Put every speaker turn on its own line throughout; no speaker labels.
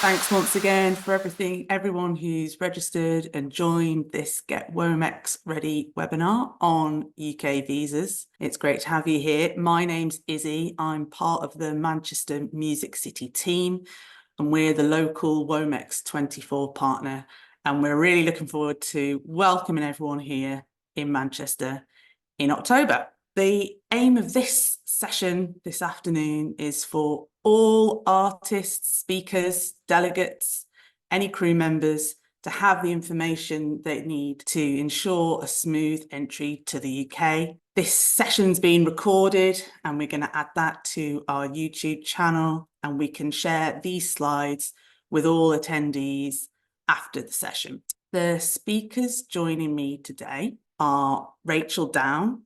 Thanks once again for everyone who's registered and joined this Get WOMEX Ready webinar on UK visas. It's great to have you here. My name's Izzy. I'm part of the Manchester Music City team, and we're the local WOMEX 24 partner. And we're really looking forward to welcoming everyone here in Manchester in October. The aim of this session this afternoon is for all artists, speakers, delegates, any crew members to have the information they need to ensure a smooth entry to the UK. This session's been recorded and we're going to add that to our YouTube channel, and we can share these slides with all attendees after the session. The speakers joining me today are Rachel Down.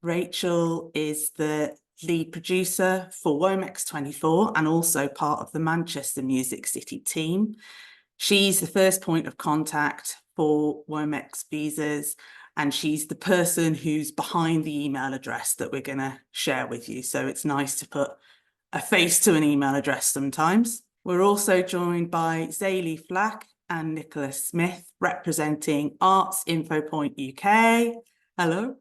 Rachel is the lead producer for WOMEX 24 and also part of the Manchester Music City team. She's the first point of contact for WOMEX visas, and she's the person who's behind the email address that we're going to share with you. So it's nice to put a face to an email address sometimes. We're also joined by Zelie Flach and Nicola Smyth, representing Arts Info Point UK. Hello.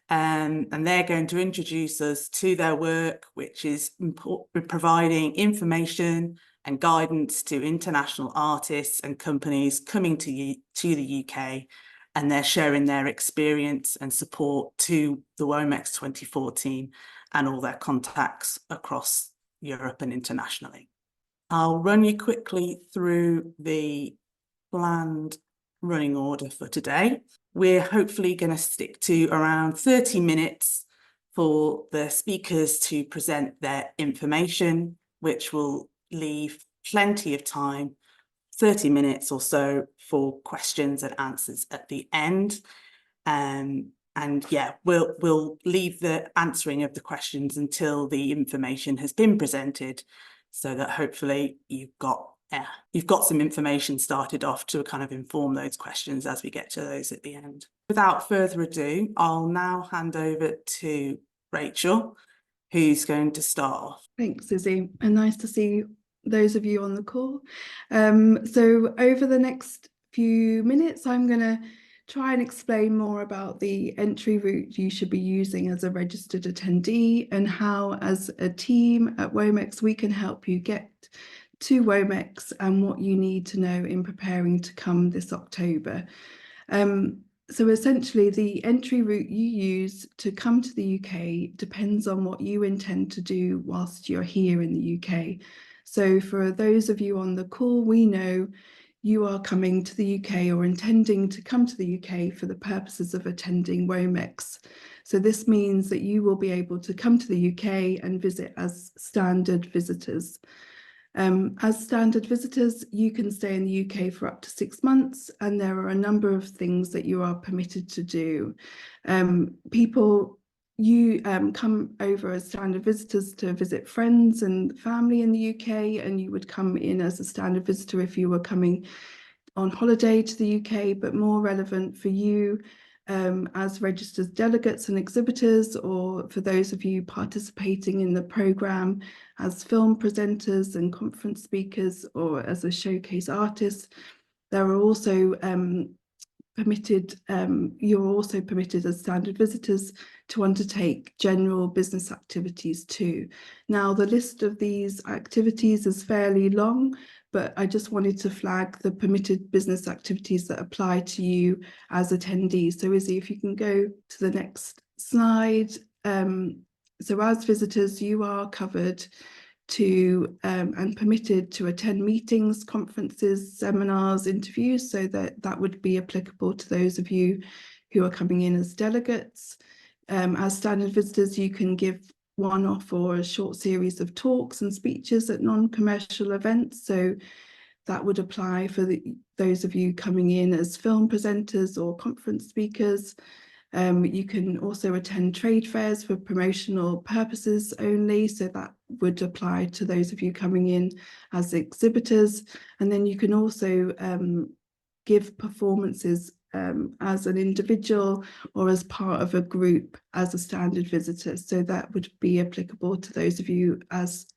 And they're going to introduce us to their work, which is providing information and guidance to international artists and companies coming to the UK, and they're sharing their experience and support to the WOMEX 24 team and all their contacts across Europe and internationally. I'll run you quickly through the planned running order for today. We're hopefully going to stick to around 30 minutes for the speakers to present their information, which will leave plenty of time, 30 minutes or so, for questions and answers at the end. And yeah, we'll leave the answering of the questions until the information has been presented, so that hopefully you've got some information started off to kind of inform those questions as we get to those at the end. Without further ado, I'll now hand over to Rachel, who's going to start off.
Thanks, Izzy, and nice to see those of you on the call. So over the next few minutes, I'm going to try and explain more about the entry route you should be using as a registered attendee, and how, as a team at WOMEX, we can help you get to WOMEX and what you need to know in preparing to come this October. So essentially, the entry route you use to come to the UK depends on what you intend to do whilst you're here in the UK. So for those of you on the call, we know you are coming to the UK or intending to come to the UK for the purposes of attending WOMEX. So this means that you will be able to come to the UK and visit as standard visitors. As standard visitors, you can stay in the UK for up to 6 months, and there are a number of things that you are permitted to do. You come over as standard visitors to visit friends and family in the UK, and you would come in as a standard visitor if you were coming on holiday to the UK, but more relevant for you as registered delegates and exhibitors, or for those of you participating in the programme as film presenters and conference speakers, or as a showcase artist. There are also you're also permitted as standard visitors to undertake general business activities too. Now, the list of these activities is fairly long, but I just wanted to flag the permitted business activities that apply to you as attendees. So Izzy, if you can go to the next slide. So as visitors, you are covered to and permitted to attend meetings, conferences, seminars, interviews, so that would be applicable to those of you who are coming in as delegates. As standard visitors, you can give one-off or a short series of talks and speeches at non-commercial events, so that would apply for those of you coming in as film presenters or conference speakers. You can also attend trade fairs for promotional purposes only, so that would apply to those of you coming in as exhibitors. And then you can also give performances as an individual or as part of a group as a standard visitor. So that would be applicable to those of you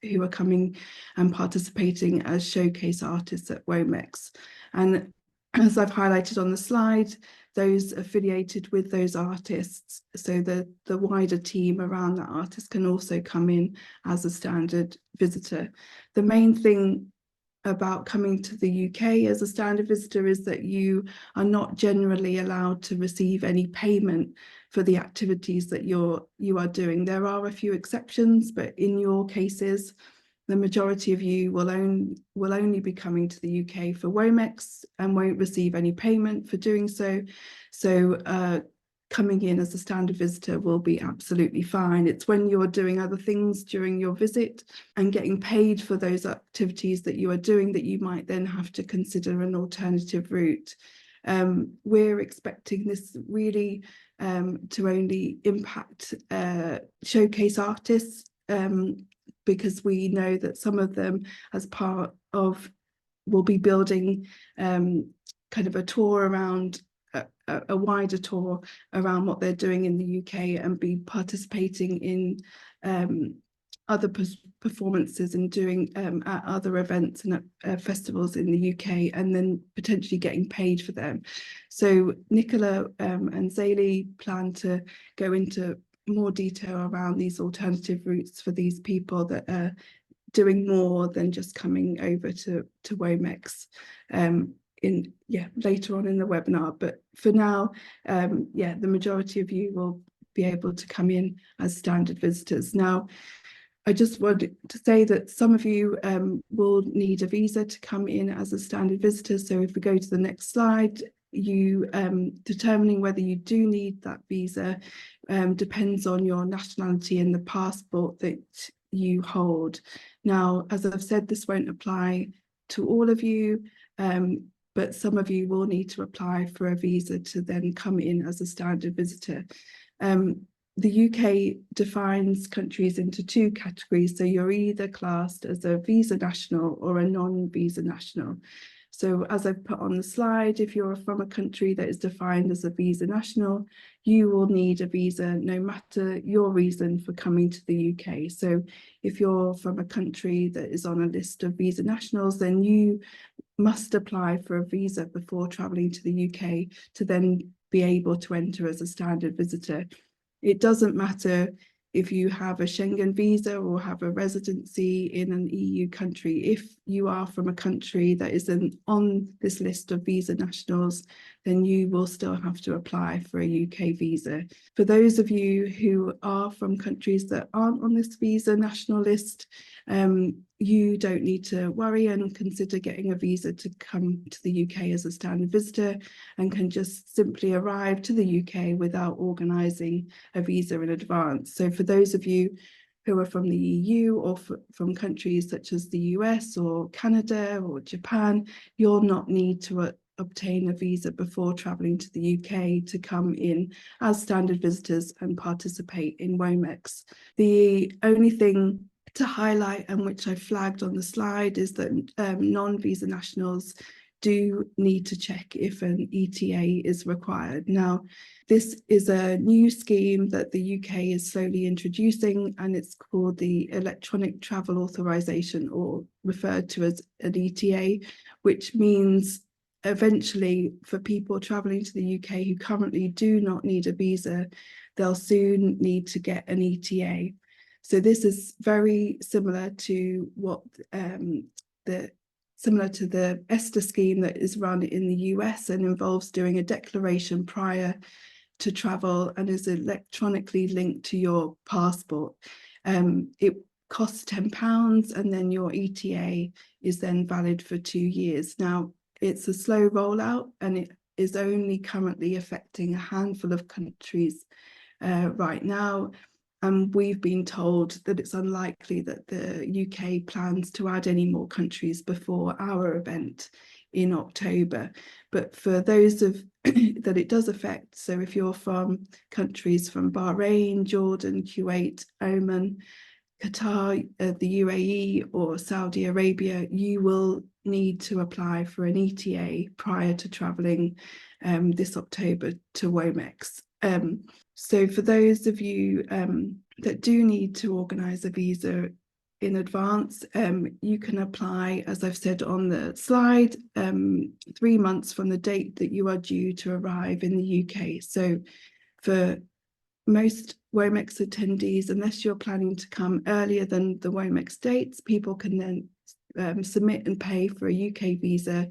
who are coming and participating as showcase artists at WOMEX. And as I've highlighted on the slide, those affiliated with those artists, so the wider team around that artist, can also come in as a standard visitor. The main thing about coming to the UK as a standard visitor is that you are not generally allowed to receive any payment for the activities that you are doing. There are a few exceptions, but in your cases, the majority of you will only be coming to the UK for WOMEX and won't receive any payment for doing so. So coming in as a standard visitor will be absolutely fine. It's when you're doing other things during your visit and getting paid for those activities that you are doing that you might then have to consider an alternative route. We're expecting this really to only impact showcase artists, because we know that some of them, as part of, will be building kind of a tour around, a wider tour around what they're doing in the UK, and be participating in other performances and doing at other events and at festivals in the UK, and then potentially getting paid for them. So Nicola and Zelie plan to go into more detail around these alternative routes for these people that are doing more than just coming over to WOMEX later on in the webinar. But for now, the majority of you will be able to come in as standard visitors. Now, I just wanted to say that some of you will need a visa to come in as a standard visitor. So if we go to the next slide, you determining whether you do need that visa depends on your nationality and the passport that you hold. Now, as I've said, this won't apply to all of you, but some of you will need to apply for a visa to then come in as a standard visitor. The UK defines countries into two categories, so you're either classed as a visa national or a non-visa national. So as I've put on the slide, if you're from a country that is defined as a visa national, you will need a visa no matter your reason for coming to the UK. So if you're from a country that is on a list of visa nationals, then you must apply for a visa before travelling to the UK to then be able to enter as a standard visitor. It doesn't matter if you have a Schengen visa or have a residency in an EU country. If you are from a country that isn't on this list of visa nationals, then you will still have to apply for a UK visa. For those of you who are from countries that aren't on this visa national list, you don't need to worry and consider getting a visa to come to the UK as a standard visitor, and can just simply arrive to the UK without organising a visa in advance. So for those of you who are from the EU or from countries such as the US or Canada or Japan, you'll not need to obtain a visa before travelling to the UK to come in as standard visitors and participate in WOMEX. The only thing to highlight, and which I flagged on the slide, is that non-visa nationals do need to check if an ETA is required. Now, this is a new scheme that the UK is slowly introducing, and it's called the Electronic Travel Authorisation, or referred to as an ETA, which means eventually for people travelling to the UK who currently do not need a visa, they'll soon need to get an ETA. So this is very similar to what similar to the ESTA scheme that is run in the US and involves doing a declaration prior to travel and is electronically linked to your passport. It costs £10, and then your ETA is then valid for 2 years. Now, it's a slow rollout, and it is only currently affecting a handful of countries right now. And we've been told that it's unlikely that the UK plans to add any more countries before our event in October. But for those that it does affect, so if you're from countries from Bahrain, Jordan, Kuwait, Oman, Qatar, the UAE or Saudi Arabia, you will need to apply for an ETA prior to travelling this October to WOMEX. So for those of you that do need to organise a visa in advance, you can apply, as I've said on the slide, 3 months from the date that you are due to arrive in the UK. So for most WOMEX attendees, unless you're planning to come earlier than the WOMEX dates, people can then submit and pay for a UK visa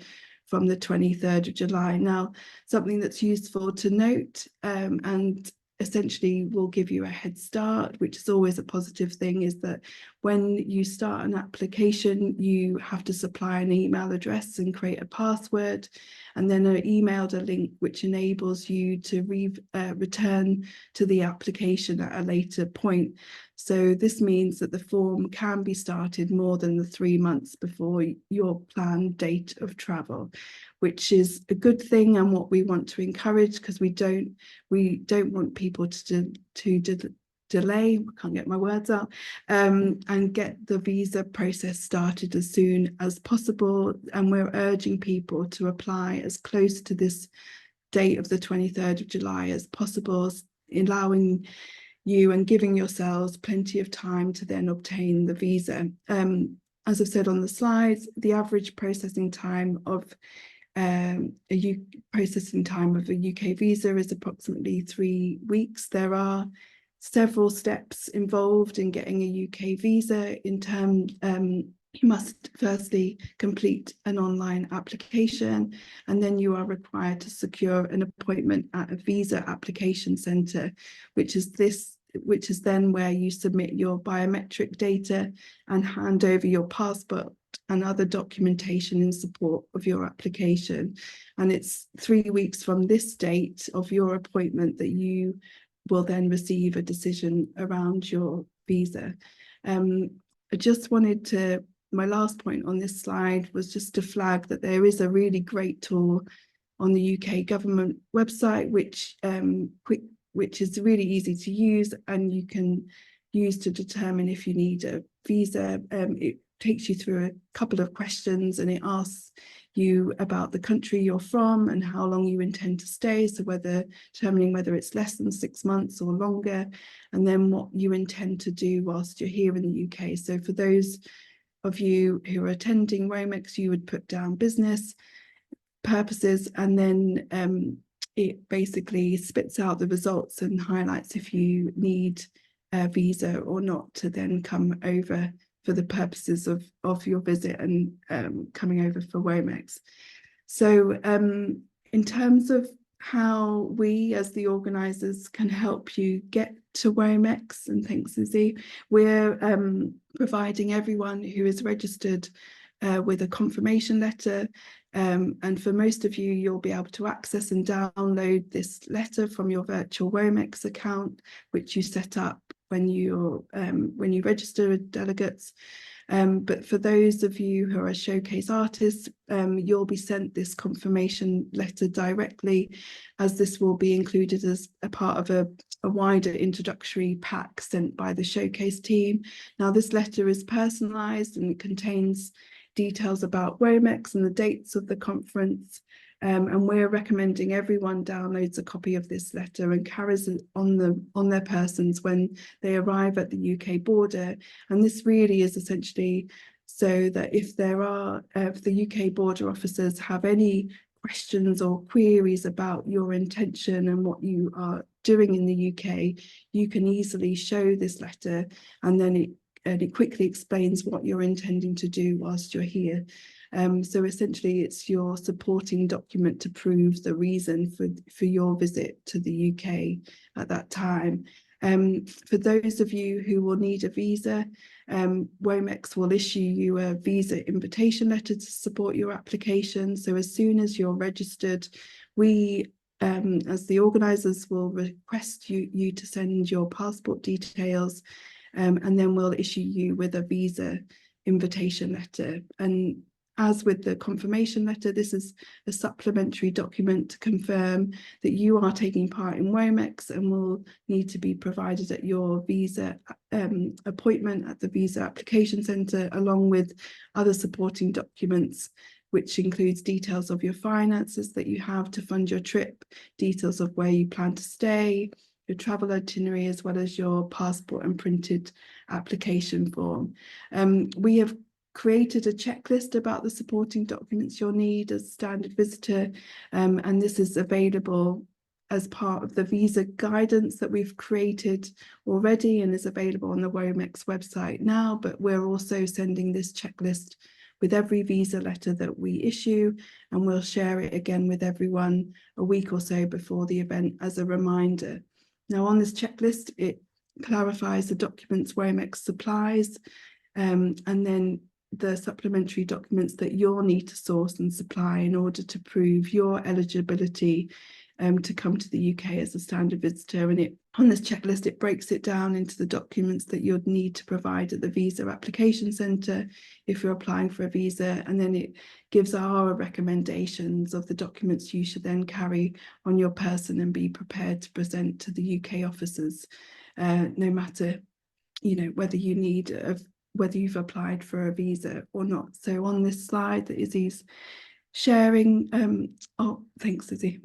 from the 23rd of July. Now, something that's useful to note and essentially will give you a head start, which is always a positive thing, is that when you start an application, you have to supply an email address and create a password, and then are emailed a link which enables you to return to the application at a later point. So this means that the form can be started more than the 3 months before your planned date of travel, which is a good thing and what we want to encourage, because we don't want people to delay, I can't get my words out, and get the visa process started as soon as possible. And we're urging people to apply as close to this date of the 23rd of July as possible, allowing you and giving yourselves plenty of time to then obtain the visa. As I've said on the slides, the average processing time of a UK visa is approximately 3 weeks. There are several steps involved in getting a UK visa. In terms, you must firstly complete an online application, and then you are required to secure an appointment at a visa application centre, which is then where you submit your biometric data and hand over your passport and other documentation in support of your application. And it's 3 weeks from this date of your appointment that you will then receive a decision around your visa. I just wanted to, my last point on this slide was just to flag that there is a really great tool on the UK government website, which is really easy to use, and you can use to determine if you need a visa. It takes you through a couple of questions, and it asks you about the country you're from and how long you intend to stay, so determining whether it's less than 6 months or longer, and then what you intend to do whilst you're here in the UK. So for those of you who are attending WOMEX, you would put down business purposes, and then it basically spits out the results and highlights if you need a visa or not to then come over for the purposes of your visit and coming over for WOMEX. So in terms of how we as the organisers can help you get to WOMEX, and thanks Zelie, we're providing everyone who is registered with a confirmation letter, and for most of you, you'll be able to access and download this letter from your virtual WOMEX account, which you set up when you register with delegates. But for those of you who are showcase artists, you'll be sent this confirmation letter directly, as this will be included as a part of a wider introductory pack sent by the showcase team. Now, this letter is personalised and it contains details about WOMEX and the dates of the conference, and we're recommending everyone downloads a copy of this letter and carries it on their persons when they arrive at the UK border. And this really is essentially so that if the UK border officers have any questions or queries about your intention and what you are doing in the UK, you can easily show this letter, and then it quickly explains what you're intending to do whilst you're here. So essentially it's your supporting document to prove the reason for your visit to the UK at that time. For those of you who will need a visa, WOMEX will issue you a visa invitation letter to support your application. So as soon as you're registered, we as the organisers will request you to send your passport details, and then we'll issue you with a visa invitation letter. And as with the confirmation letter, this is a supplementary document to confirm that you are taking part in WOMEX, and will need to be provided at your visa appointment at the visa application centre, along with other supporting documents which includes details of your finances that you have to fund your trip, details of where you plan to stay, your travel itinerary, as well as your passport and printed application form. We have created a checklist about the supporting documents you'll need as a standard visitor, and this is available as part of the visa guidance that we've created already and is available on the WOMEX website now, but we're also sending this checklist with every visa letter that we issue, and we'll share it again with everyone a week or so before the event as a reminder. Now, on this checklist, it clarifies the documents WOMEX supplies, and then the supplementary documents that you'll need to source and supply in order to prove your eligibility to come to the UK as a standard visitor. And on this checklist, it breaks it down into the documents that you'd need to provide at the visa application centre if you're applying for a visa, and then it gives our recommendations of the documents you should then carry on your person and be prepared to present to the UK officers, no matter, you know, whether you've applied for a visa or not. So on this slide that Izzy's sharing, oh, thanks, Izzy.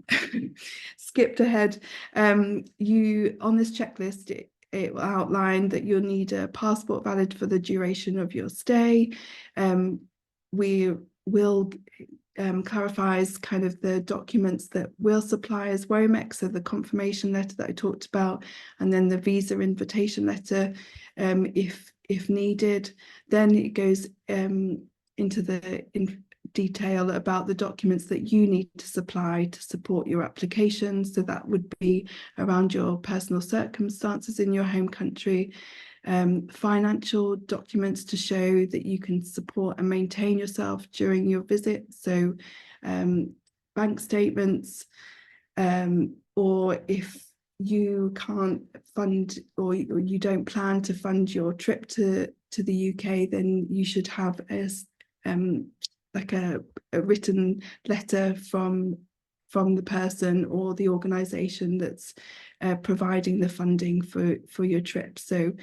Skipped ahead. You, on this checklist, it will outline that you'll need a passport valid for the duration of your stay. We will clarifies kind of the documents that we'll supply as WOMEX, so the confirmation letter that I talked about, and then the visa invitation letter, if needed. Then it goes into the detail about the documents that you need to supply to support your application. So that would be around your personal circumstances in your home country, financial documents to show that you can support and maintain yourself during your visit. So bank statements, or if you can't fund or you don't plan to fund your trip to the UK, then you should have like a written letter from the person or the organisation that's providing the funding for your trip. So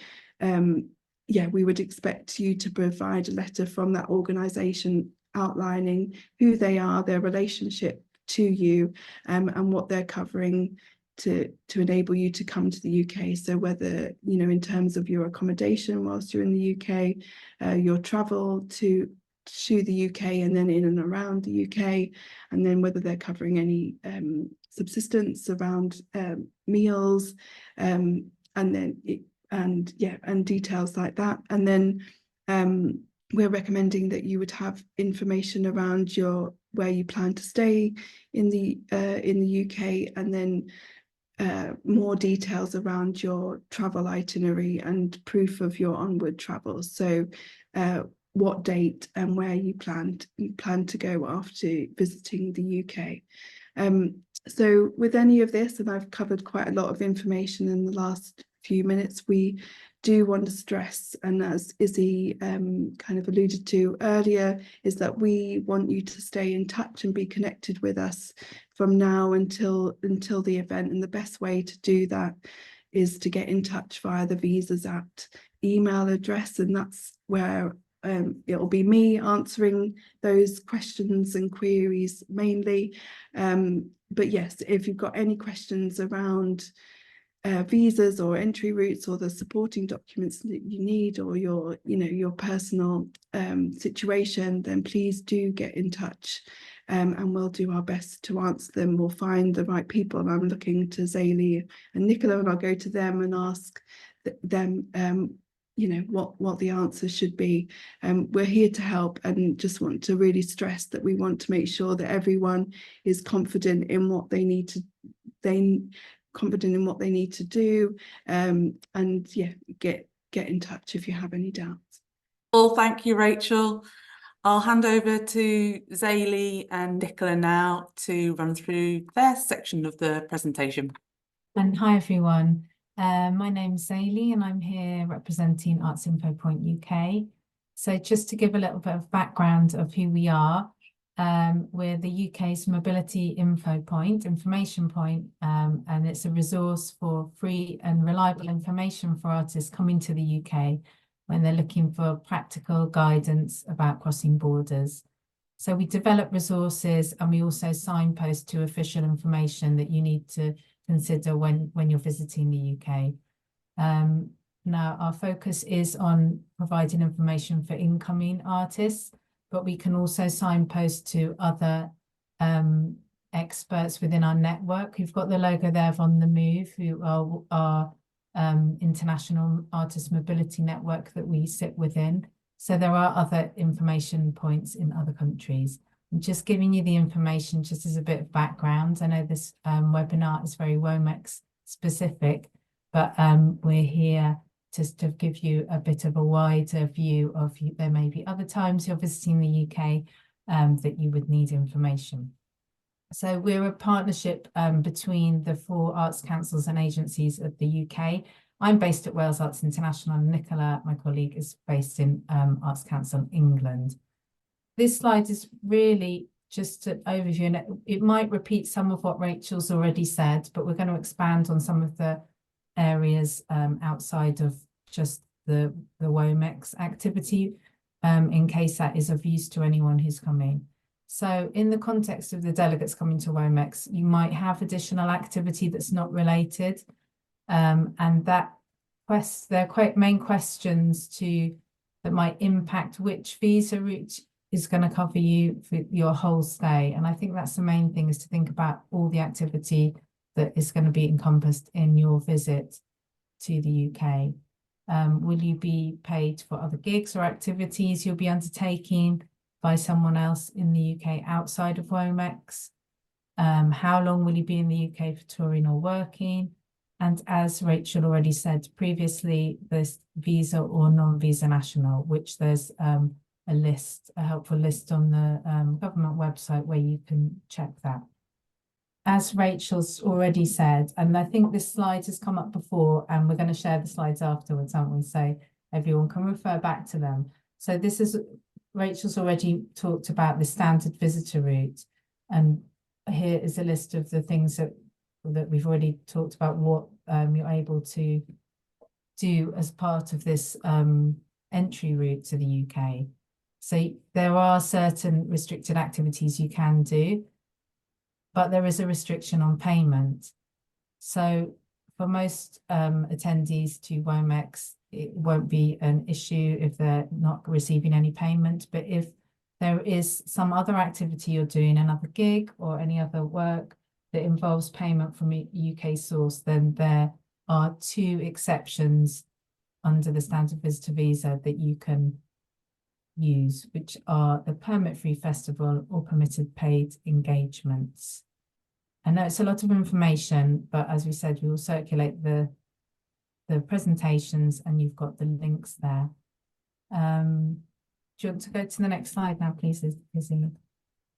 yeah, we would expect you to provide a letter from that organisation outlining who they are, their relationship to you, and what they're covering to enable you to come to the UK. So whether, you know, in terms of your accommodation whilst you're in the UK, your travel to the UK and then in and around the UK, and then whether they're covering any subsistence around meals, and then and details like that. And then we're recommending that you would have information around where you plan to stay in the UK, and then more details around your travel itinerary and proof of your onward travel. So what date and where you plan to go after visiting the UK. So with any of this, and I've covered quite a lot of information in the last few minutes, we do want to stress, and as Izzy kind of alluded to earlier, is that we want you to stay in touch and be connected with us from now until the event. And the best way to do that is to get in touch via the Visas Act email address, and that's where it'll be me answering those questions and queries mainly. But yes, if you've got any questions around visas or entry routes or the supporting documents that you need, or your personal situation, then please do get in touch, and we'll do our best to answer them. We'll find the right people, and I'm looking to Zelie and Nicola, and I'll go to them and ask them what the answer should be. We're here to help, and just want to really stress that we want to make sure that everyone is confident in what they need to do, and yeah, get in touch if you have any doubts.
Well, thank you, Rachel. I'll hand over to Zelie and Nicola now to run through their section of the presentation.
And hi everyone. My name's Zelie and I'm here representing Arts Info Point UK. So just to give a little bit of background of who we are, we're the UK's mobility information point, and it's a resource for free and reliable information for artists coming to the UK when they're looking for practical guidance about crossing borders. So we develop resources, and we also signpost to official information that you need to consider when you're visiting the UK. Now, our focus is on providing information for incoming artists, but we can also signpost to other experts within our network. We've got the logo there of On the Move, who are our international artist mobility network that we sit within. So there are other information points in other countries. I'm just giving you the information just as a bit of background. I know this webinar is very WOMEX specific, but we're here just to give you a bit of a wider view of there may be other times you're visiting the UK that you would need information. So we're a partnership between the 4 arts councils and agencies of the UK. I'm based at Wales Arts International, and Nicola, my colleague, is based in Arts Council England. This slide is really just an overview, and it might repeat some of what Rachel's already said, but we're going to expand on some of the areas outside of just the WOMEX activity, in case that is of use to anyone who's coming. So in the context of the delegates coming to WOMEX, you might have additional activity that's not related, and that there are main questions that might impact which visa route is going to cover you for your whole stay. And I think that's the main thing, is to think about all the activity that is going to be encompassed in your visit to the UK. Will you be paid for other gigs or activities you'll be undertaking by someone else in the UK outside of WOMEX? How long will you be in the UK for touring or working? And as Rachel already said previously, there's visa or non-visa national, which there's a helpful list on the government website where you can check that. As Rachel's already said, and I think this slide has come up before, and we're going to share the slides afterwards, aren't we? So everyone can refer back to them. So this is, Rachel's already talked about the standard visitor route, and here is a list of the things that we've already talked about, what you're able to do as part of this entry route to the UK. So there are certain restricted activities you can do, but there is a restriction on payment. So for most attendees to WOMEX, it won't be an issue if they're not receiving any payment. But if there is some other activity you're doing, another gig or any other work that involves payment from a UK source, then there are 2 exceptions under the standard visitor visa that you can use, which are the permit-free festival or permitted paid engagements. I know it's a lot of information, but as we said, we will circulate the presentations, and you've got the links there. Do you want to go to the next slide now, please, Izzy?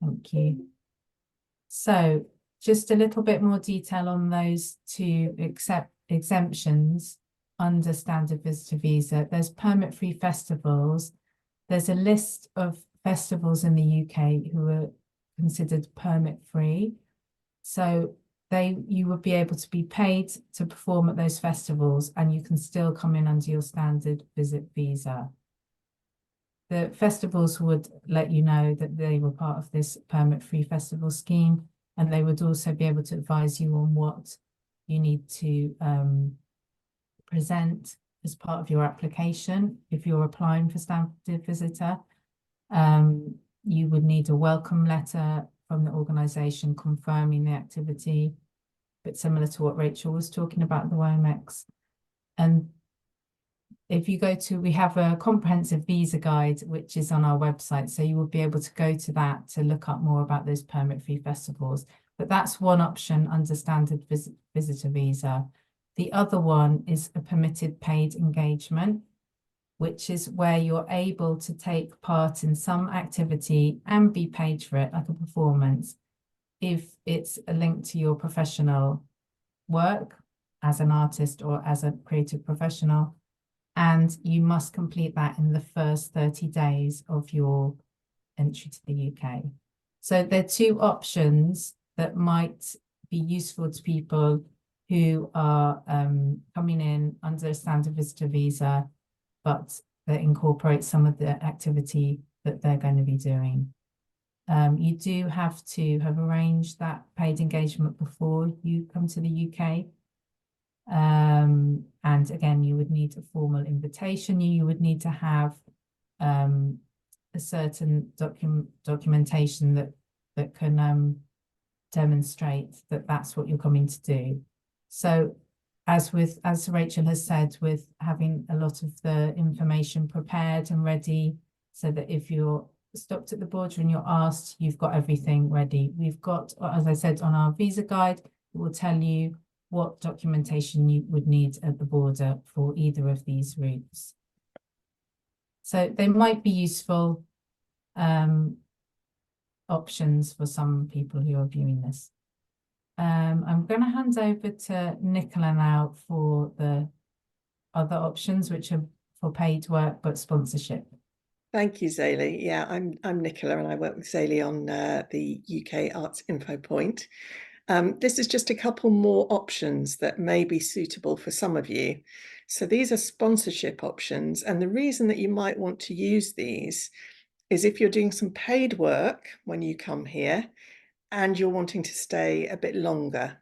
Thank you. So just a little bit more detail on those 2 exemptions under standard visitor visa. There's permit-free festivals. There's a list of festivals in the UK who are considered permit-free. So you would be able to be paid to perform at those festivals, and you can still come in under your standard visit visa. The festivals would let you know that they were part of this permit-free festival scheme, and they would also be able to advise you on what you need to present as part of your application. If you're applying for standard visitor, you would need a welcome letter from the organisation confirming the activity, but similar to what Rachel was talking about, the WOMEX. And if you go to, we have a comprehensive visa guide, which is on our website. So you will be able to go to that to look up more about those permit-free festivals. But that's one option under standard visitor visa. The other one is a permitted paid engagement, which is where you're able to take part in some activity and be paid for it, like a performance, if it's a link to your professional work as an artist or as a creative professional. And you must complete that in the first 30 days of your entry to the UK. So there are 2 options that might be useful to people who are coming in under a standard visitor visa, but that incorporates some of the activity that they're going to be doing. You do have to have arranged that paid engagement before you come to the UK. And again, you would need a formal invitation. You would need to have a certain documentation that can demonstrate that that's what you're coming to do. So as Rachel has said, with having a lot of the information prepared and ready, so that if you're stopped at the border and you're asked, you've got everything ready. We've got, as I said, on our visa guide, it will tell you what documentation you would need at the border for either of these routes. So they might be useful options for some people who are viewing this. I'm going to hand over to Nicola now for the other options, which are for paid work but sponsorship.
Thank you, Zelie. Yeah, I'm Nicola, and I work with Zelie on the UK Arts Info Point. This is just a couple more options that may be suitable for some of you. So these are sponsorship options, and the reason that you might want to use these is if you're doing some paid work when you come here and you're wanting to stay a bit longer.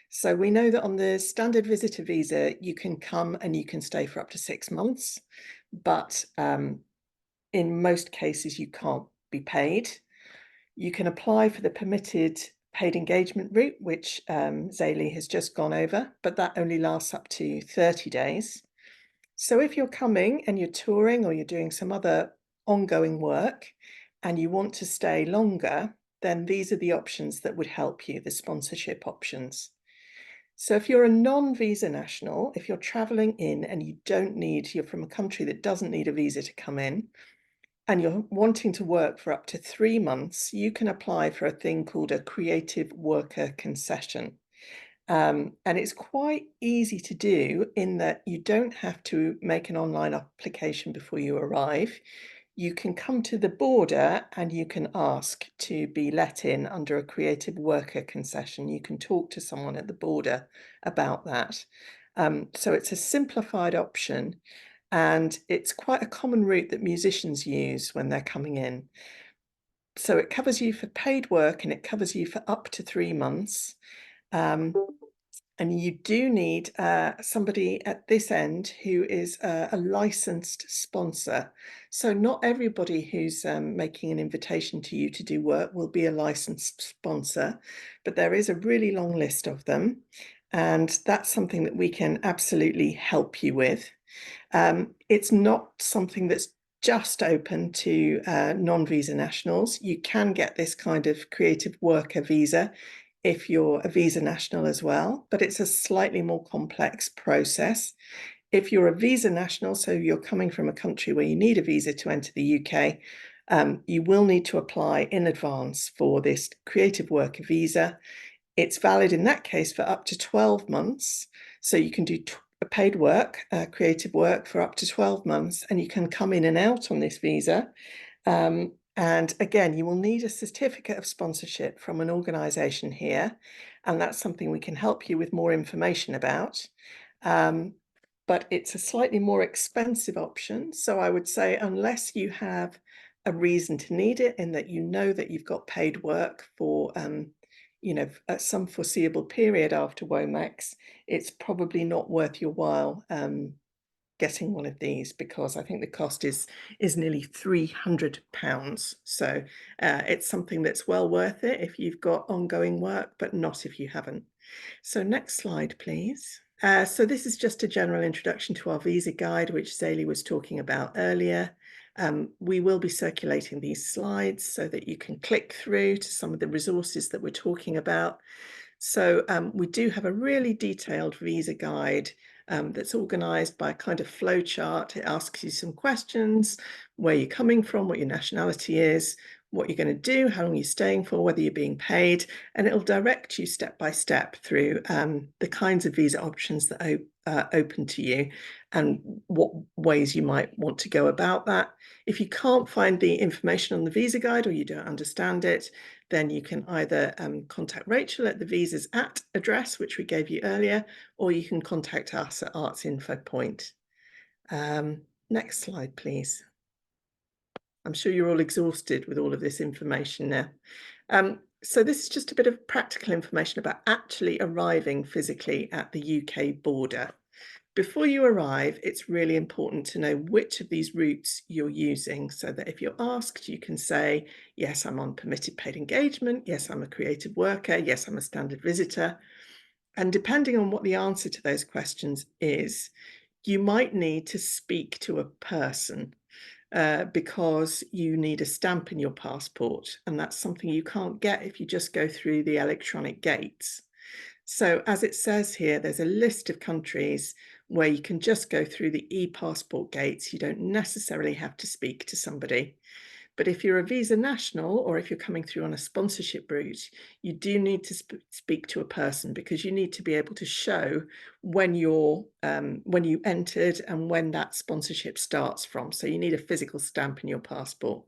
So we know that on the standard visitor visa, you can come and you can stay for up to 6 months, but in most cases, you can't be paid. You can apply for the permitted paid engagement route, which Zelie has just gone over, but that only lasts up to 30 days. So if you're coming and you're touring or you're doing some other ongoing work and you want to stay longer, then these are the options that would help you, the sponsorship options. So if you're a non-visa national, if you're traveling in and you're from a country that doesn't need a visa to come in, and you're wanting to work for up to 3 months, you can apply for a thing called a creative worker concession. And it's quite easy to do in that you don't have to make an online application before you arrive. You can come to the border and you can ask to be let in under a creative worker concession. You can talk to someone at the border about that. So it's a simplified option, and it's quite a common route that musicians use when they're coming in. So it covers you for paid work and it covers you for up to 3 months. And you do need somebody at this end who is a licensed sponsor. So not everybody who's making an invitation to you to do work will be a licensed sponsor, but there is a really long list of them. And that's something that we can absolutely help you with. It's not something that's just open to non-visa nationals. You can get this kind of creative worker visa if you're a visa national as well, but it's a slightly more complex process. If you're a visa national, so you're coming from a country where you need a visa to enter the UK, you will need to apply in advance for this creative worker visa. It's valid in that case for up to 12 months. So you can do paid work, creative work for up to 12 months, and you can come in and out on this visa. And again, you will need a certificate of sponsorship from an organisation here, and that's something we can help you with more information about. But it's a slightly more expensive option. So I would say unless you have a reason to need it, in that you know that you've got paid work for at some foreseeable period after WOMEX, it's probably not worth your while getting one of these, because I think the cost is nearly £300. So it's something that's well worth it if you've got ongoing work, but not if you haven't. So next slide, please. So this is just a general introduction to our visa guide, which Zelie was talking about earlier. We will be circulating these slides so that you can click through to some of the resources that we're talking about. So we do have a really detailed visa guide that's organised by a kind of flow chart. It asks you some questions: where you're coming from, what your nationality is, what you're going to do, how long you're staying for, whether you're being paid, and it'll direct you step by step through the kinds of visa options that are open to you and what ways you might want to go about that. If you can't find the information on the visa guide or you don't understand it, then you can either contact Rachel at the Visas at address, which we gave you earlier, or you can contact us at Arts Info Point. Next slide, please. I'm sure you're all exhausted with all of this information now. So this is just a bit of practical information about actually arriving physically at the UK border. Before you arrive, it's really important to know which of these routes you're using, so that if you're asked, you can say, yes, I'm on permitted paid engagement, yes, I'm a creative worker, yes, I'm a standard visitor. And depending on what the answer to those questions is, you might need to speak to a person because you need a stamp in your passport, and that's something you can't get if you just go through the electronic gates. So as it says here, there's a list of countries where you can just go through the e-passport gates. You don't necessarily have to speak to somebody. But if you're a visa national, or if you're coming through on a sponsorship route, you do need to speak to a person, because you need to be able to show when you entered and when that sponsorship starts from. So you need a physical stamp in your passport.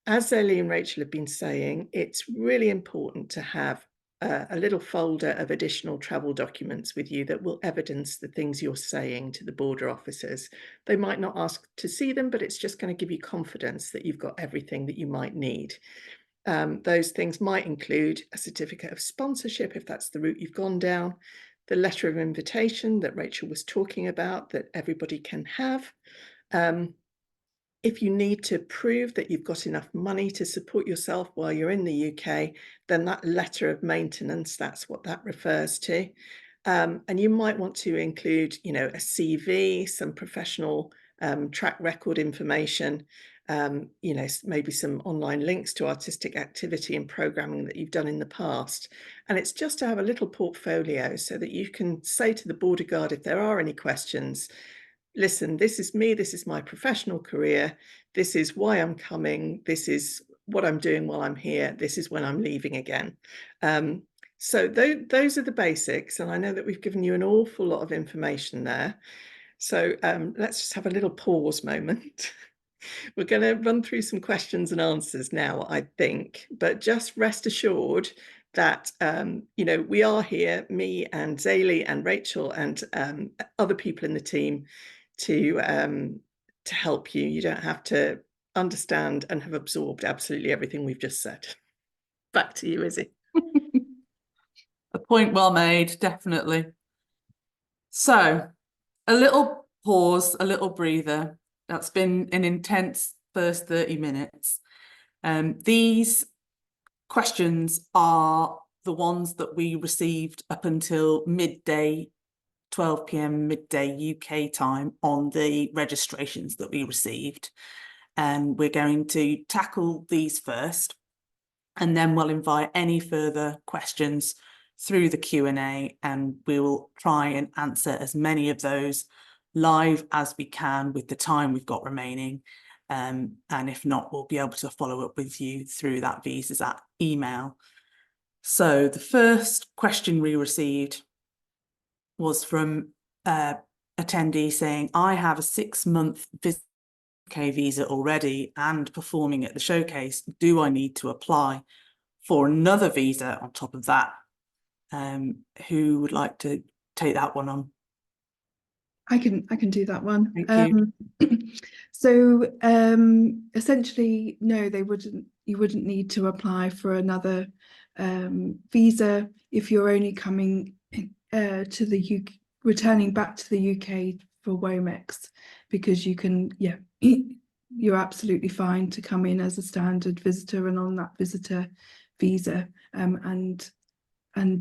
As Zelie and Rachel have been saying, it's really important to have a little folder of additional travel documents with you that will evidence the things you're saying to the border officers. They might not ask to see them, but it's just going to give you confidence that you've got everything that you might need. Those things might include a certificate of sponsorship, if that's the route you've gone down, the letter of invitation that Rachel was talking about that everybody can have. If you need to prove that you've got enough money to support yourself while you're in the UK, then that letter of maintenance, that's what that refers to. And you might want to include, a CV, some professional track record information, maybe some online links to artistic activity and programming that you've done in the past. And it's just to have a little portfolio so that you can say to the border guard, if there are any questions, listen, this is me, this is my professional career, this is why I'm coming, this is what I'm doing while I'm here, this is when I'm leaving again. So those are the basics, and I know that we've given you an awful lot of information there. So let's just have a little pause moment. We're going to run through some questions and answers now, I think, but just rest assured that, we are here, me and Zelie and Rachel and other people in the team, to help you. You don't have to understand and have absorbed absolutely everything we've just said. Back to you, Izzy.
A point well made, definitely. So, a little pause, a little breather. That's been an intense first 30 minutes. These questions are the ones that we received up until midday, 12 p.m. midday UK time on the registrations that we received. And we're going to tackle these first, and then we'll invite any further questions through the Q&A, and we will try and answer as many of those live as we can with the time we've got remaining. And if not, we'll be able to follow up with you through that Visas at email. So the first question we received was from attendee saying, I have a 6-month UK visa already and performing at the showcase. Do I need to apply for another visa on top of that? Who would like to take that one on?
I can do that one.
Thank you.
So essentially, no, you wouldn't need to apply for another visa if you're only coming to the UK, returning back to the UK for WOMEX, because you can, you're absolutely fine to come in as a standard visitor and on that visitor visa, and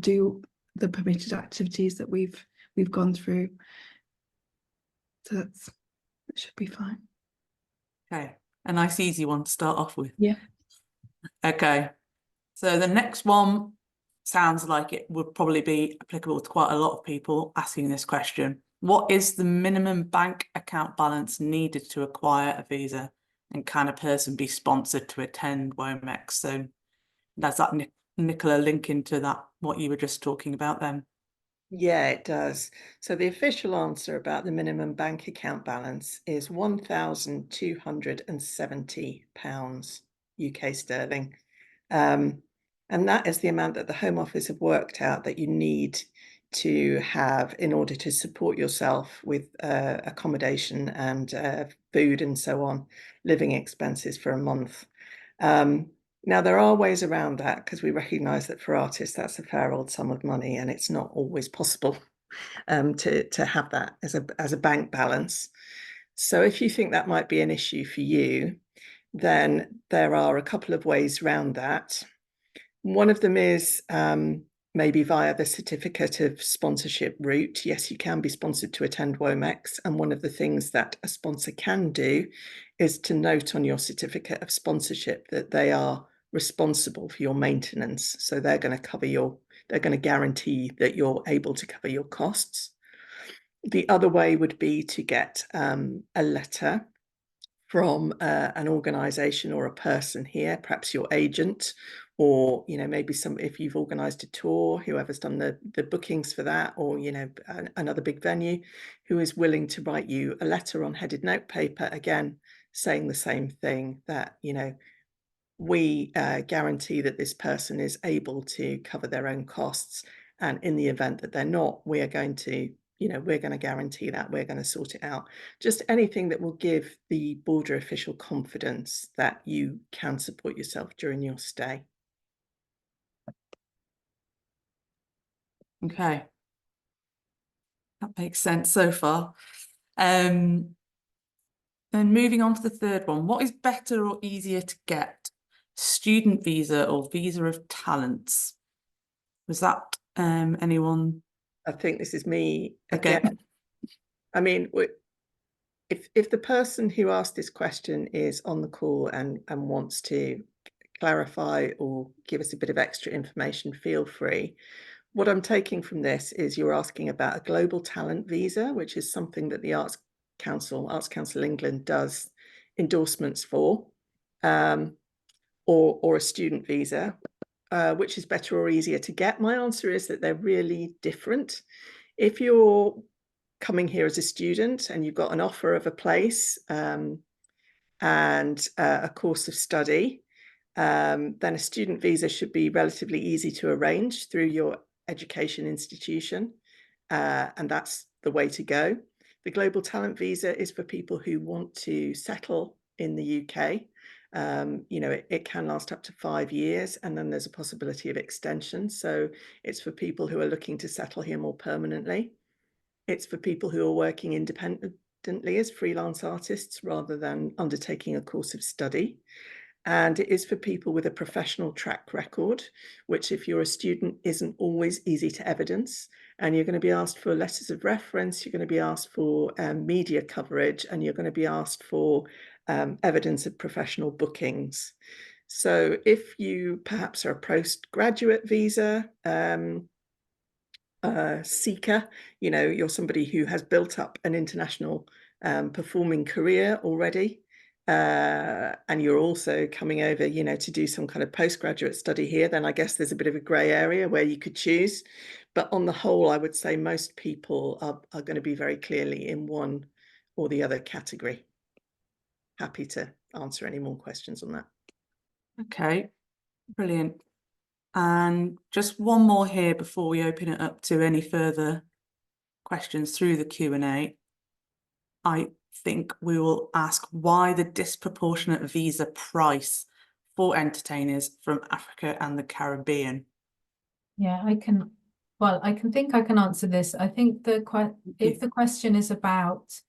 do the permitted activities that we've gone through. So that should be fine.
Okay, a nice easy one to start off with.
Yeah.
Okay, so the next one sounds like it would probably be applicable to quite a lot of people asking this question. What is the minimum bank account balance needed to acquire a visa, and can a person be sponsored to attend WOMEX? So does that, Nicola, link into that, what you were just talking about then?
Yeah, it does. So the official answer about the minimum bank account balance is £1,270 UK sterling. And that is the amount that the Home Office have worked out that you need to have in order to support yourself with accommodation and food and so on, living expenses for a month. Now, there are ways around that, because we recognise that for artists, that's a fair old sum of money, and it's not always possible to have that as a bank balance. So if you think that might be an issue for you, then there are a couple of ways around that. One of them is maybe via the certificate of sponsorship route. Yes, you can be sponsored to attend WOMEX, and one of the things that a sponsor can do is to note on your certificate of sponsorship that they are responsible for your maintenance. So they're going to guarantee that you're able to cover your costs. The other way would be to get a letter from an organisation or a person here, perhaps your agent, or maybe if you've organised a tour, whoever's done the bookings for that, or another big venue, who is willing to write you a letter on headed note paper, again saying the same thing, that we guarantee that this person is able to cover their own costs, and in the event that they're not, we are going to we're going to guarantee that, we're going to sort it out. Just anything that will give the border official confidence that you can support yourself during your stay.
Okay. That makes sense so far. Then moving on to the third one, what is better or easier to get? Student visa or visa of talents? Was that anyone?
I think this is me
again.
again. I mean, if the person who asked this question is on the call and wants to clarify or give us a bit of extra information, feel free. What I'm taking from this is you're asking about a global talent visa, which is something that the Arts Council England does endorsements for, or a student visa, which is better or easier to get. My answer is that they're really different. If you're coming here as a student and you've got an offer of a place and a course of study, then a student visa should be relatively easy to arrange through your education institution, and that's the way to go. The Global Talent Visa is for people who want to settle in the UK. It can last up to 5 years, and then there's a possibility of extension. So it's for people who are looking to settle here more permanently. It's for people who are working independently as freelance artists rather than undertaking a course of study. And it is for people with a professional track record, which, if you're a student, isn't always easy to evidence. And you're going to be asked for letters of reference, you're going to be asked for media coverage, and you're going to be asked for evidence of professional bookings. So if you perhaps are a postgraduate visa seeker, you're somebody who has built up an international performing career already, and you're also coming over, to do some kind of postgraduate study here, then I guess there's a bit of a grey area where you could choose. But on the whole, I would say most people are going to be very clearly in one or the other category. Happy to answer any more questions on that.
Okay, brilliant. And just one more here before we open it up to any further questions through the Q&A. I think we will ask why the disproportionate visa price for entertainers from Africa and the Caribbean.
Yeah, I can answer this. I think if the question is about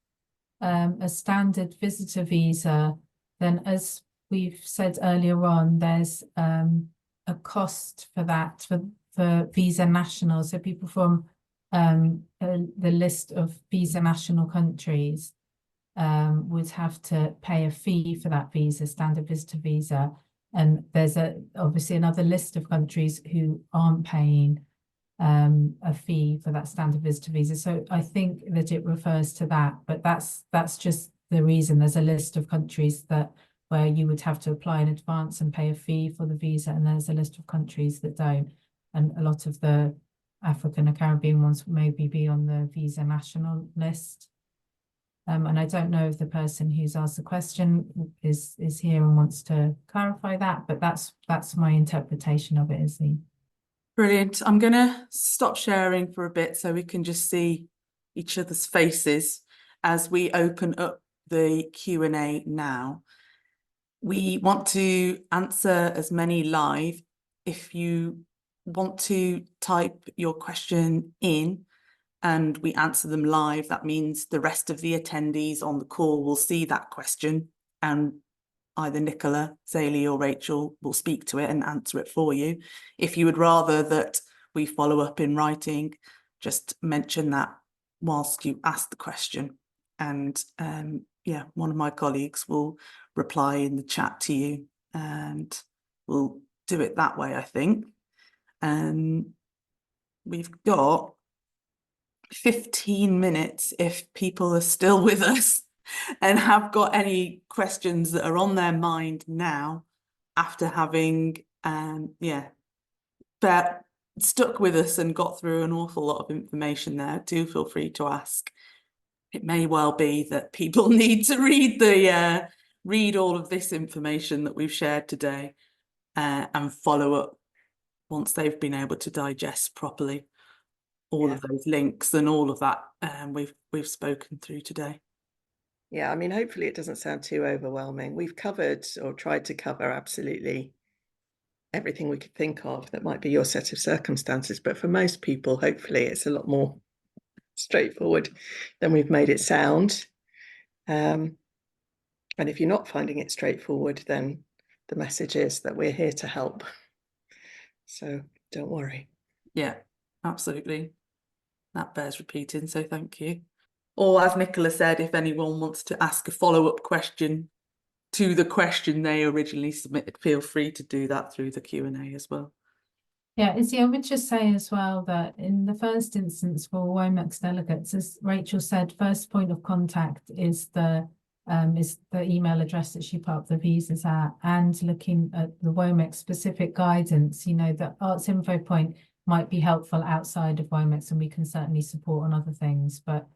a standard visitor visa, then as we've said earlier on, there's a cost for that for visa nationals, so people from the list of visa national countries would have to pay a fee for that visa, standard visitor visa. And there's obviously another list of countries who aren't paying a fee for that standard visitor visa. So I think that it refers to that, but that's just the reason. There's a list of countries where you would have to apply in advance and pay a fee for the visa, and there's a list of countries that don't. And a lot of the African and Caribbean ones maybe be on the visa national list. And I don't know if the person who's asked the question is here and wants to clarify that, but that's my interpretation of it, Izzy.
Brilliant. I'm going to stop sharing for a bit so we can just see each other's faces as we open up the Q&A now. We want to answer as many live. If you want to type your question in and we answer them live, that means the rest of the attendees on the call will see that question, and either Nicola, Zelie or Rachel will speak to it and answer it for you. If you would rather that we follow up in writing, just mention that whilst you ask the question, and yeah, one of my colleagues will reply in the chat to you, and we'll do it that way, I think. We've got 15 minutes if people are still with us and have got any questions that are on their mind now, after having stuck with us and got through an awful lot of information there. Do feel free to ask. It may well be that people need to read all of this information that we've shared today and follow up once they've been able to digest properly all of those links and all of that we've spoken through today.
Yeah, I mean, hopefully it doesn't sound too overwhelming. We've covered, or tried to cover, absolutely everything we could think of that might be your set of circumstances. But for most people, hopefully it's a lot more straightforward than we've made it sound. And if you're not finding it straightforward, then the message is that we're here to help. So don't worry.
Yeah, absolutely. That bears repeating, so thank you. Or as Nicola said, if anyone wants to ask a follow-up question to the question they originally submitted, feel free to do that through the Q&A as well.
Yeah, Izzy, I would just say as well that in the first instance for WOMEX delegates, as Rachel said, first point of contact is the email address that she put up the visas at, and looking at the WOMEX specific guidance. You know, the Arts Info Point might be helpful outside of WOMEX, and we can certainly support on other things. But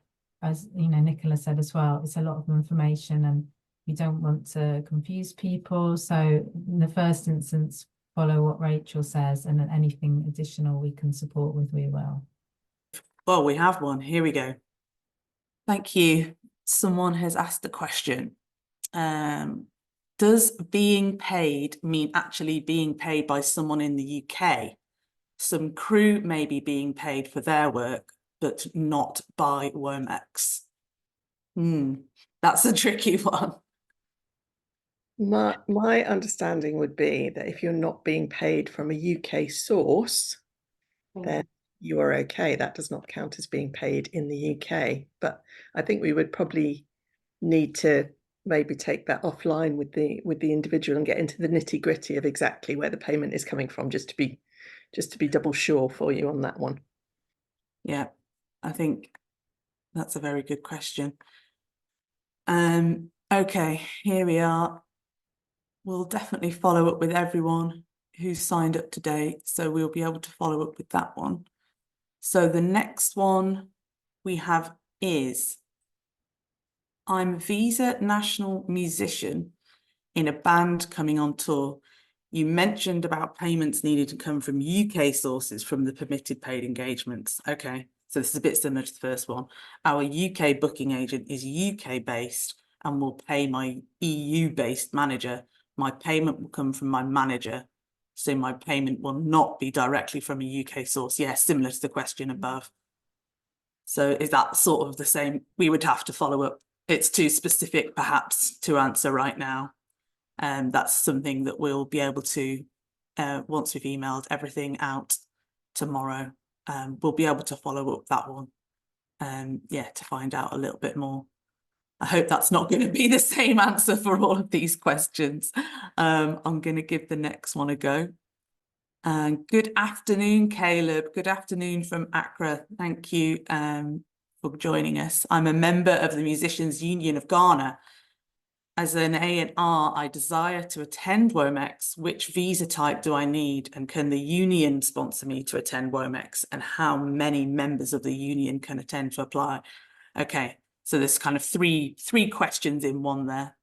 as you know, Nicola said as well, it's a lot of information and we don't want to confuse people. So in the first instance, follow what Rachel says, and then anything additional we can support with, we will.
Well, we have one. Here we go. Thank you. Someone has asked a question. Does being paid mean actually being paid by someone in the UK? Some crew may be being paid for their work, but not by WOMEX. That's a tricky one.
My understanding would be that if you're not being paid from a UK source, then you are okay. That does not count as being paid in the UK. But I think we would probably need to maybe take that offline with the individual and get into the nitty-gritty of exactly where the payment is coming from, just to be double sure for you on that one.
Yeah, I think that's a very good question. Okay, here we are. We'll definitely follow up with everyone who's signed up today, so we'll be able to follow up with that one. So the next one we have is, I'm a visa national musician in a band coming on tour. You mentioned about payments needed to come from UK sources from the permitted paid engagements. Okay, so this is a bit similar to the first one. Our UK booking agent is UK based and will pay my EU based manager. My payment will come from my manager, so my payment will not be directly from a UK source. Yeah, similar to the question above. So is that sort of the same? We would have to follow up. It's too specific perhaps to answer right now. That's something that we'll be able to, once we've emailed everything out tomorrow, we'll be able to follow up that one. Yeah, to find out a little bit more. I hope that's not going to be the same answer for all of these questions. I'm going to give the next one a go. Good afternoon, Caleb. Good afternoon from Accra. Thank you for joining us. I'm a member of the Musicians Union of Ghana. As an A&R, I desire to attend WOMEX. Which visa type do I need? And can the union sponsor me to attend WOMEX? And how many members of the union can attend to apply? Okay, so there's kind of three questions in one there.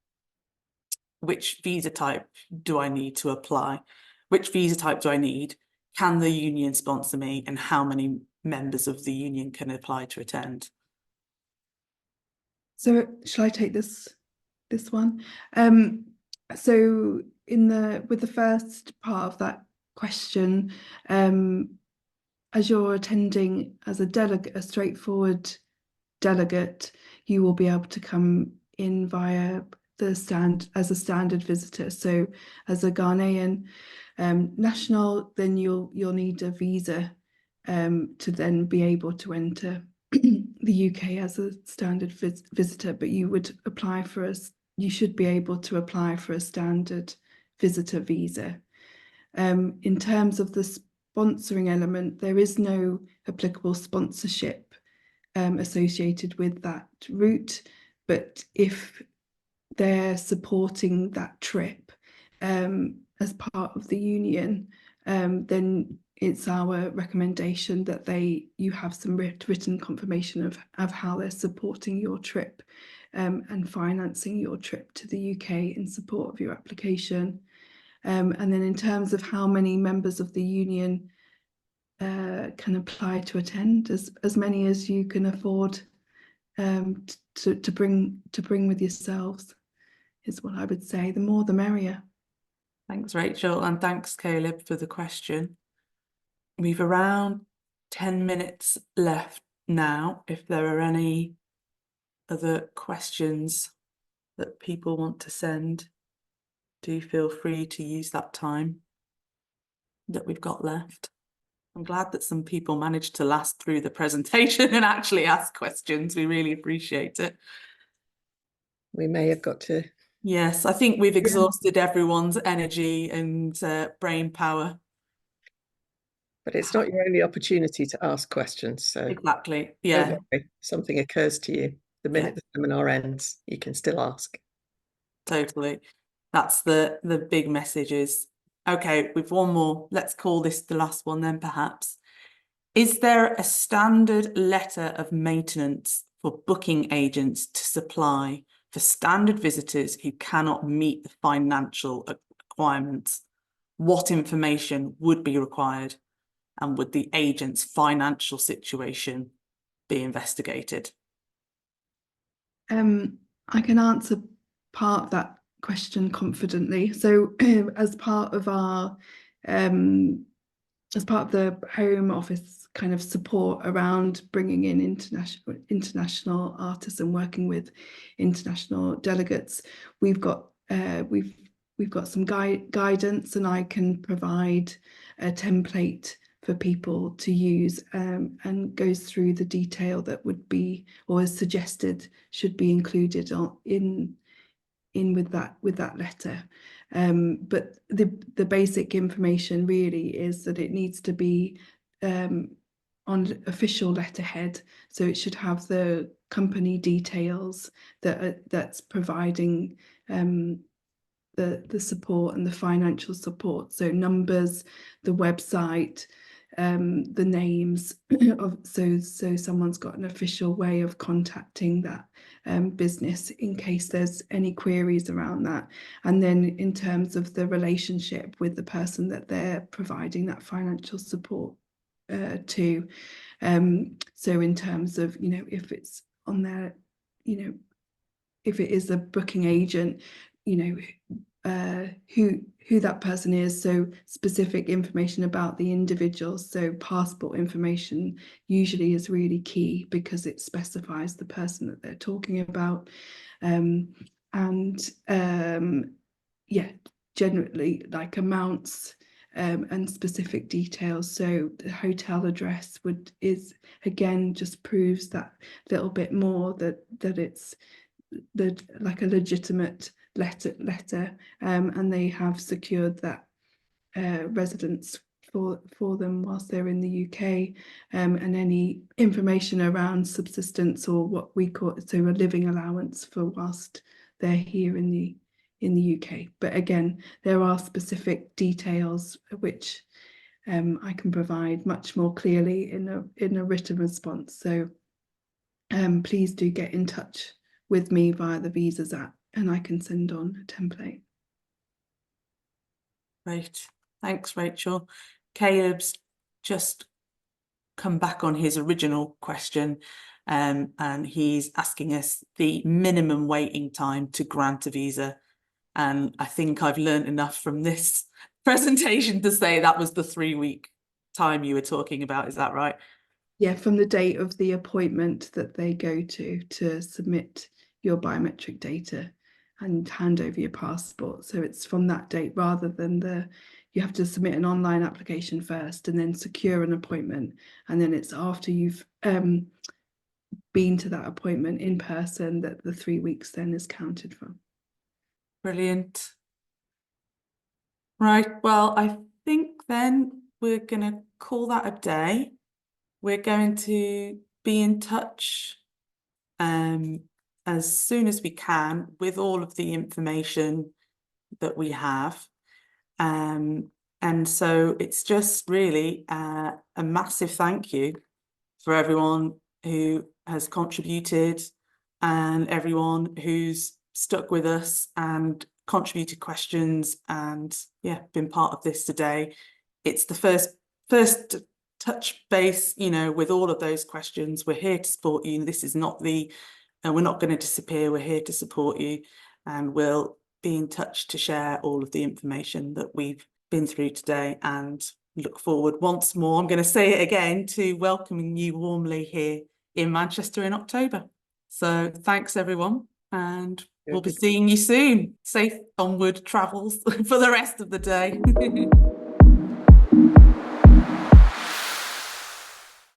Which visa type do I need to apply? Which visa type do I need? Can the union sponsor me? And how many members of the union can apply to attend?
So shall I take this this one. So with the first part of that question, as you're attending as a delegate, a straightforward delegate, you will be able to come in via as a standard visitor. So as a Ghanaian national, then you'll need a visa to then be able to enter the UK as a standard visitor, but you should be able to apply for a standard visitor visa. In terms of the sponsoring element, there is no applicable sponsorship associated with that route, but if they're supporting that trip as part of the union, then it's our recommendation that you have some written confirmation of how they're supporting your trip and financing your trip to the UK in support of your application. And then in terms of how many members of the union can apply to attend, as many as you can afford to bring with yourselves, is what I would say. The more the merrier.
Thanks, Rachel, and thanks, Caleb, for the question. We've around 10 minutes left now. If there are any other questions that people want to send, do feel free to use that time that we've got left. I'm glad that some people managed to last through the presentation and actually ask questions. We really appreciate it.
We may have got to.
Yes, I think we've exhausted everyone's energy and brain power.
But it's not your only opportunity to ask questions. So
Exactly. Yeah.
don't worry. If something occurs to you, the minute the seminar ends, you can still ask.
Totally. That's the big message is, okay, we've one more. Let's call this the last one then, perhaps. Is there a standard letter of maintenance for booking agents to supply for standard visitors who cannot meet the financial requirements? What information would be required? And would the agent's financial situation be investigated?
I can answer part of that question confidently. So as part of the Home Office kind of support around bringing in international artists and working with international delegates, we've got some guidance, and I can provide a template for people to use and goes through the detail that would be, or is suggested should be included in with that letter. But the basic information really is that it needs to be on official letterhead, so it should have the company details that's providing the support and the financial support, so numbers, the website, the names of so someone's got an official way of contacting that business in case there's any queries around that. And then in terms of the relationship with the person that they're providing that financial support to, so in terms of, if it's on their, if it is a booking agent, who that person is, so specific information about the individual. So passport information usually is really key because it specifies the person that they're talking about. Generally like amounts and specific details. So the hotel address is again just proves that little bit more that it's like a legitimate letter, and they have secured that residence for them whilst they're in the UK, and any information around subsistence, or what we call a living allowance for whilst they're here in the UK. But again, there are specific details which I can provide much more clearly in a written response. So please do get in touch with me via the Visas app, and I can send on a template.
Great. Thanks, Rachel. Caleb's just come back on his original question. and he's asking us the minimum waiting time to grant a visa. And I think I've learned enough from this presentation to say that was the 3-week time you were talking about. Is that right?
Yeah, from the date of the appointment that they go to submit your biometric data and hand over your passport. So it's from that date rather than you have to submit an online application first and then secure an appointment. And then it's after you've been to that appointment in person that the 3 weeks then is counted from.
Brilliant. Right, well, I think then we're going to call that a day. We're going to be in touch as soon as we can with all of the information that we have. And so it's just really a massive thank you for everyone who has contributed and everyone who's stuck with us and contributed questions and been part of this today. It's the first touch base, with all of those questions. We're here to support you. This is not we're not going to disappear. We're here to support you, and we'll be in touch to share all of the information that we've been through today, and look forward once more, I'm going to say it again, to welcoming you warmly here in Manchester in October. So thanks everyone, and we'll be seeing you soon. Safe onward travels for the rest of the day.